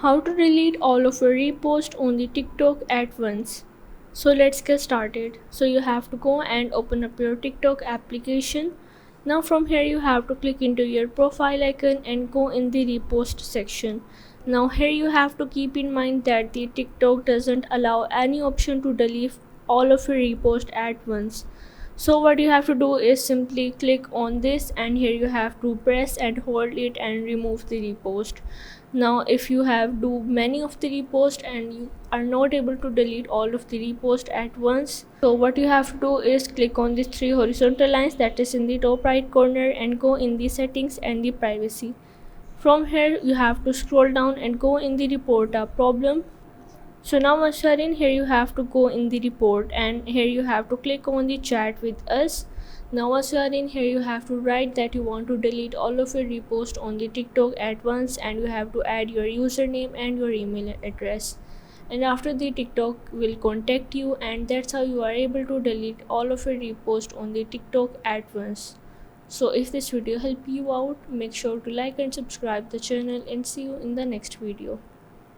How to delete all of your reposts on the TikTok at once. So let's get started. So you have to go and open up your TikTok application. Now from here you have to click into your profile icon and go in the repost section. Now here you have to keep in mind that the TikTok doesn't allow any option to delete all of your reposts at once. So what you have to do is simply click on this, and here you have to press and hold it and remove the repost. Now if you have do many of the repost and you are not able to delete all of the repost at once, so what you have to do is click on these three horizontal lines that is in the top right corner and go in the settings and the privacy. From here you have to scroll down and go in the report a problem. So now once you are in here, you have to go in the report, and here you have to click on the chat with us. Now once you are in here, you have to write that you want to delete all of your reposts on the TikTok at once, and you have to add your username and your email address. And after the TikTok will contact you, and that's how you are able to delete all of your reposts on the TikTok at once. So if this video helped you out, make sure to like and subscribe the channel, and see you in the next video.